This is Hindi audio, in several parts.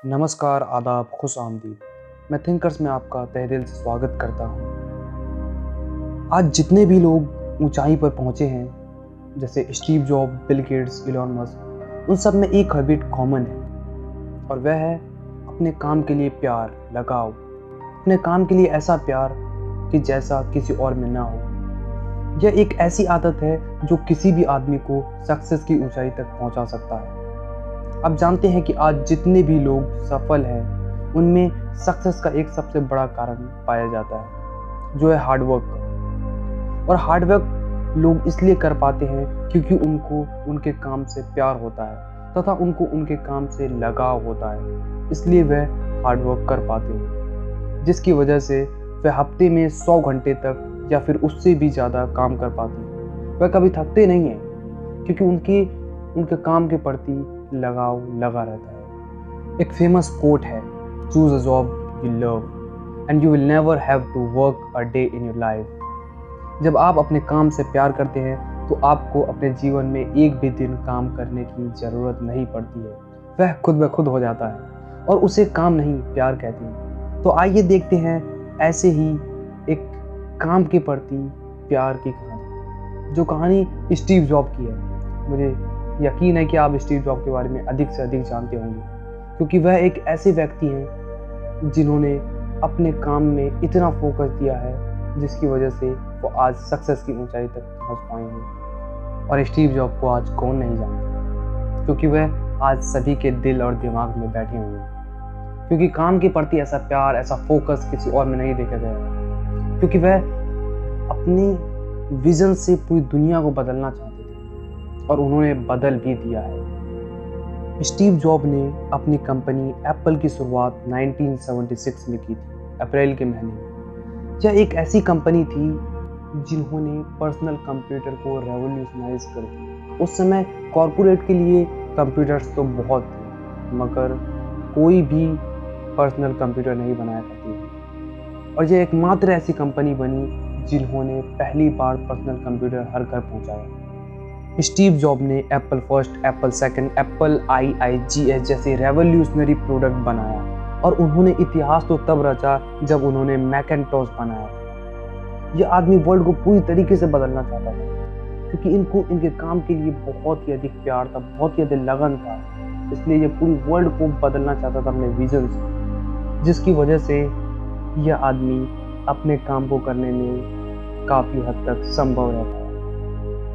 नमस्कार, आदाब, खुश आमदीद। मैं थिंकर्स में आपका तहे दिल से स्वागत करता हूँ। आज जितने भी लोग ऊंचाई पर पहुँचे हैं, जैसे Steve job, Bill Gates, Elon Musk, उन सब में एक हैबिट कॉमन है और वह है अपने काम के लिए प्यार, लगाव। अपने काम के लिए ऐसा प्यार कि जैसा किसी और में ना हो। यह एक ऐसी आदत है जो किसी भी आदमी को सक्सेस की ऊंचाई तक पहुंचा सकता है। आप जानते हैं कि आज जितने भी लोग सफल हैं उनमें सक्सेस का एक सबसे बड़ा कारण पाया जाता है, जो है हार्डवर्क। और हार्डवर्क लोग इसलिए कर पाते हैं क्योंकि उनको उनके काम से प्यार होता है तथा उनको उनके काम से लगाव होता है, इसलिए वह हार्डवर्क कर पाते हैं, जिसकी वजह से वह हफ्ते में 100 घंटे तक या फिर उससे भी ज़्यादा काम कर पाते हैं। वह कभी थकते नहीं हैं क्योंकि उनके काम के प्रति लगाव लगा रहता है। एक फेमस कोट है, choose a job you love and you will never have to work a day in your life. जब आप अपने काम से प्यार करते हैं तो आपको अपने जीवन में एक भी दिन काम करने की ज़रूरत नहीं पड़ती है। वह खुद ब खुद हो जाता है और उसे काम नहीं प्यार कहते हैं। तो आइए देखते हैं ऐसे ही एक काम के प्रति प्यार की कहानी, जो कहानी स्टीव जॉब की है। मुझे यकीन है कि आप स्टीव जॉब के बारे में अधिक से अधिक जानते होंगे, क्योंकि वह एक ऐसे व्यक्ति हैं जिन्होंने अपने काम में इतना फोकस दिया है जिसकी वजह से वो आज सक्सेस की ऊंचाई तक पहुंच पाए हैं। और स्टीव जॉब को आज कौन नहीं जानता, क्योंकि वह आज सभी के दिल और दिमाग में बैठे हुए हैं। क्योंकि काम के प्रति ऐसा प्यार, ऐसा फोकस किसी और में नहीं देखा गया है, क्योंकि वह अपनी विजन से पूरी दुनिया को बदलना चाहते थे और उन्होंने बदल भी दिया है। स्टीव जॉब ने अपनी कंपनी एप्पल की शुरुआत 1976 में की थी, अप्रैल के महीने में। यह एक ऐसी कंपनी थी जिन्होंने पर्सनल कंप्यूटर को रेवोल्यूशनाइज कर दिया। उस समय कॉरपोरेट के लिए कंप्यूटर्स तो बहुत थे, मगर कोई भी पर्सनल कंप्यूटर नहीं बनाया करती थी। और यह एकमात्र ऐसी कंपनी बनी जिन्होंने पहली बार पर्सनल कंप्यूटर हर घर पहुंचाया। स्टीव जॉब ने Apple first, Apple second, Apple IIGS जैसे रेवोल्यूशनरी प्रोडक्ट बनाया और उन्होंने इतिहास तो तब रचा जब उन्होंने मैकिन्टॉश बनाया। यह आदमी वर्ल्ड को पूरी तरीके से बदलना चाहता था, क्योंकि इनको इनके काम के लिए बहुत ही अधिक प्यार था, बहुत ही अधिक लगन था। इसलिए यह पूरी वर्ल्ड को बदलना चाहता था अपने विजन से, जिसकी वजह से यह आदमी अपने काम को करने में काफ़ी हद तक संभव रहता है।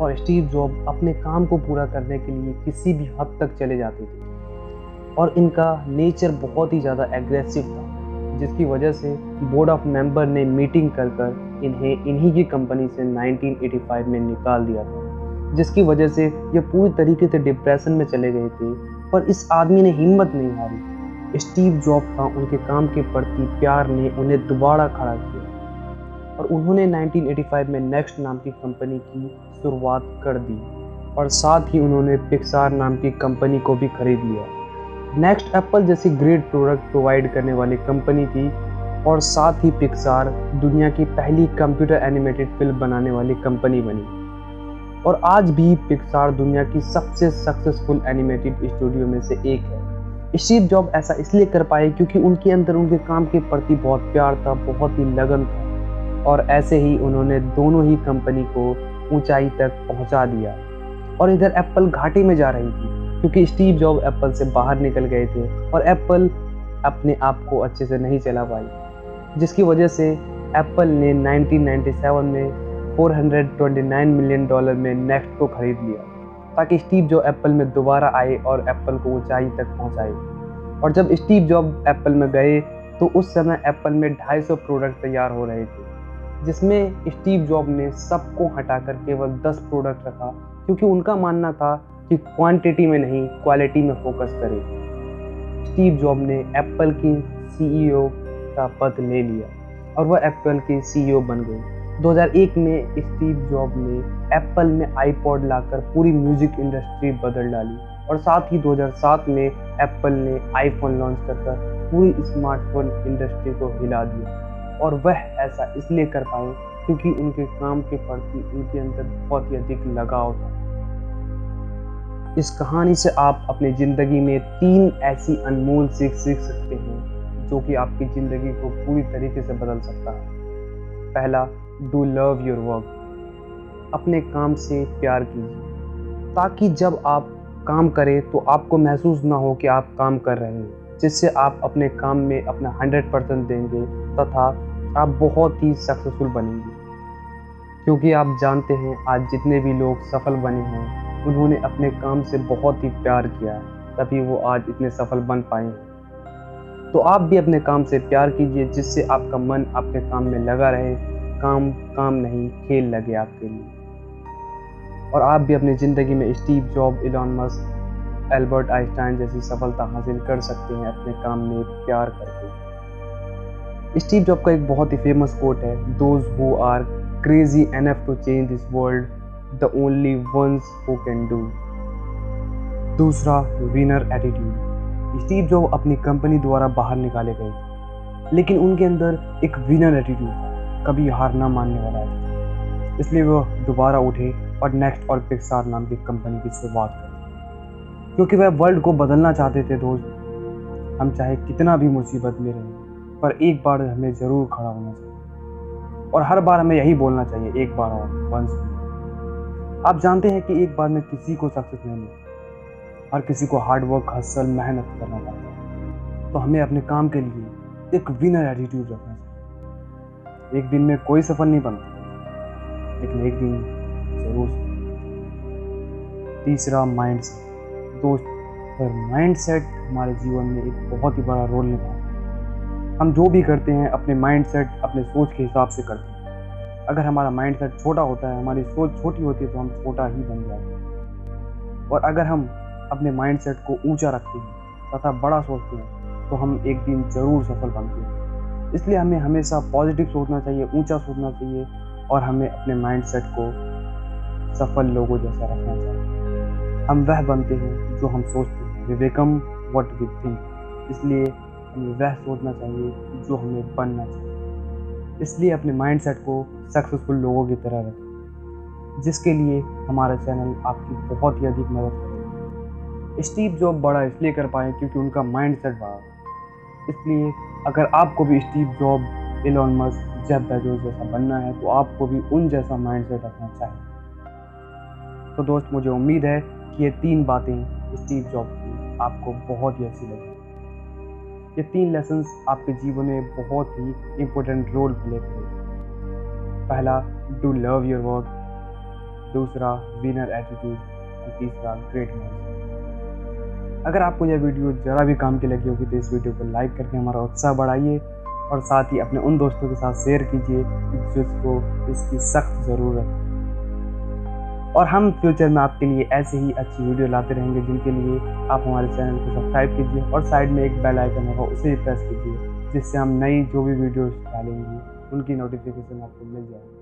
और स्टीव जॉब अपने काम को पूरा करने के लिए किसी भी हद तक चले जाते थे और इनका नेचर बहुत ही ज़्यादा एग्रेसिव था, जिसकी वजह से बोर्ड ऑफ मेंबर ने मीटिंग कर इन्हें इन्हीं की कंपनी से 1985 में निकाल दिया था, जिसकी वजह से ये पूरी तरीके से डिप्रेशन में चले गए थे। पर इस आदमी ने हिम्मत नहीं हारी। स्टीव जॉब का उनके काम के प्रति प्यार ने उन्हें दोबारा खड़ा किया और उन्होंने 1985 में नेक्स्ट नाम की कंपनी की शुरुआत कर दी और साथ ही उन्होंने पिक्सार नाम की कंपनी को भी खरीद लिया। नेक्स्ट एप्पल जैसी ग्रेट प्रोडक्ट प्रोवाइड करने वाली कंपनी थी और साथ ही पिक्सार दुनिया की पहली कंप्यूटर एनिमेटेड फिल्म बनाने वाली कंपनी बनी। और आज भी पिक्सार दुनिया की सबसे सक्सेसफुल एनिमेटेड स्टूडियो में से एक है। स्टीव जॉब ऐसा इसलिए कर पाए क्योंकि उनके अंदर उनके काम के प्रति बहुत प्यार था, बहुत ही लगन था, और ऐसे ही उन्होंने दोनों ही कंपनी को ऊंचाई तक पहुंचा दिया। और इधर एप्पल घाटे में जा रही थी क्योंकि स्टीव जॉब एप्पल से बाहर निकल गए थे और एप्पल अपने आप को अच्छे से नहीं चला पाई, जिसकी वजह से एप्पल ने 1997 में $429 मिलियन में नेक्स्ट को खरीद लिया, ताकि स्टीव जॉब एप्पल में दोबारा आए और एप्पल को ऊंचाई तक पहुंचाए। और जब स्टीव जॉब एप्पल में गए तो उस समय एप्पल में 250 प्रोडक्ट तैयार हो रहे थे, जिसमें स्टीव जॉब ने सबको हटाकर केवल 10 प्रोडक्ट रखा, क्योंकि उनका मानना था कि क्वांटिटी में नहीं क्वालिटी में फोकस करें। स्टीव जॉब ने एप्पल की CEO का पद ले लिया और वह एप्पल के CEO बन गए। 2001 में स्टीव जॉब ने एप्पल में iPod लाकर पूरी म्यूजिक इंडस्ट्री बदल डाली और साथ ही 2007 में एप्पल ने iPhone लॉन्च कर पूरी स्मार्टफोन इंडस्ट्री को हिला दिया। और वह ऐसा इसलिए कर पाए क्योंकि उनके काम के प्रति उनके अंदर बहुत ही अधिक लगाव था। इस कहानी से आप अपनी ज़िंदगी में 3 ऐसी अनमोल सीख सकते हैं जो कि आपकी ज़िंदगी को पूरी तरीके से बदल सकता है। पहला, डू लव योर वर्क। अपने काम से प्यार कीजिए ताकि जब आप काम करें तो आपको महसूस ना हो कि आप काम कर रहे हैं, जिससे आप अपने काम में अपना 100% देंगे तथा आप बहुत ही सक्सेसफुल बनेंगे। क्योंकि आप जानते हैं आज जितने भी लोग सफल बने हैं उन्होंने अपने काम से बहुत ही प्यार किया है, तभी वो आज इतने सफल बन पाए हैं। तो आप भी अपने काम से प्यार कीजिए जिससे आपका मन आपके काम में लगा रहे, काम काम नहीं खेल लगे आपके लिए। और आप भी अपनी ज़िंदगी में Steve job, Elon Musk, Albert Einstein जैसी सफलता हासिल कर सकते हैं अपने काम में प्यार करके। स्टीव जॉब का एक बहुत ही फेमस कोट है, those who are crazy enough to change this world, the only ones who can do. दूसरा, विनर एटीट्यूड। स्टीव जॉब अपनी कंपनी द्वारा बाहर निकाले गए थे, लेकिन उनके अंदर एक विनर एटीट्यूड था, कभी हार ना मानने वाला है। इसलिए वह दोबारा उठे और नेक्स्ट और पिक्सार नाम की कंपनी की शुरुआत की, क्योंकि वह वर्ल्ड को बदलना चाहते थे। दोस्त, हम चाहे कितना भी मुसीबत में रहें, पर एक बार हमें ज़रूर खड़ा होना चाहिए और हर बार हमें यही बोलना चाहिए, एक बार और, वंस मोर। आप जानते हैं कि एक बार में किसी को सक्सेस नहीं मिलती, हर किसी को हार्ड वर्क, हसल, मेहनत करना पड़ता है। तो हमें अपने काम के लिए एक विनर एटीट्यूड रखना चाहिए। एक दिन में कोई सफल नहीं बनता, लेकिन एक दिन जरूर। तीसरा, माइंडसेट। दोस्त, पर माइंडसेट हमारे जीवन में एक बहुत ही बड़ा रोल निभाता है। हम जो भी करते हैं अपने माइंडसेट, अपने सोच के हिसाब से करते हैं। अगर हमारा माइंडसेट छोटा होता है, हमारी सोच छोटी होती है, तो हम छोटा ही बन जाते हैं। और अगर हम अपने माइंडसेट को ऊंचा रखते हैं तथा बड़ा सोचते हैं तो हम एक दिन ज़रूर सफल बनते हैं। इसलिए हमें हमेशा पॉजिटिव सोचना चाहिए, ऊंचा सोचना चाहिए और हमें अपने माइंडसेट को सफल लोगों जैसा रखना चाहिए। हम वह बनते हैं जो हम सोचते हैं, we become what we think. इसलिए हमें वह सोचना चाहिए जो हमें बनना चाहिए। इसलिए अपने माइंडसेट को सक्सेसफुल लोगों की तरह रखें, जिसके लिए हमारा चैनल आपकी बहुत ही अधिक मदद करेगा। स्टीव जॉब बड़ा इसलिए कर पाए क्योंकि उनका माइंडसेट बड़ा था। इसलिए अगर आपको भी Steve job, Elon Musk, Jeff Bezos जैसा बनना है तो आपको भी उन जैसा माइंडसेट रखना चाहिए। तो दोस्त, मुझे उम्मीद है कि ये 3 बातें स्टीव जॉब की आपको बहुत ही अच्छी लगी। ये 3 लेसन्स आपके जीवन में बहुत ही इम्पोर्टेंट रोल प्ले करेंगे। पहला, डू लव योर वर्क। दूसरा, विनर एटीट्यूड। और तीसरा, ग्रेट माइंडसेट। अगर आपको यह वीडियो ज़रा भी काम की लगी होगी तो इस वीडियो को लाइक करके हमारा उत्साह बढ़ाइए और साथ ही अपने उन दोस्तों के साथ शेयर कीजिए जिसको इसकी सख्त ज़रूरत है। और हम फ्यूचर में आपके लिए ऐसे ही अच्छी वीडियो लाते रहेंगे, जिनके लिए आप हमारे चैनल को सब्सक्राइब कीजिए और साइड में एक बेल आइकन होगा, उसे भी प्रेस कीजिए, जिससे हम नई जो भी वीडियोस डालेंगे उनकी नोटिफिकेशन आपको मिल जाएगी।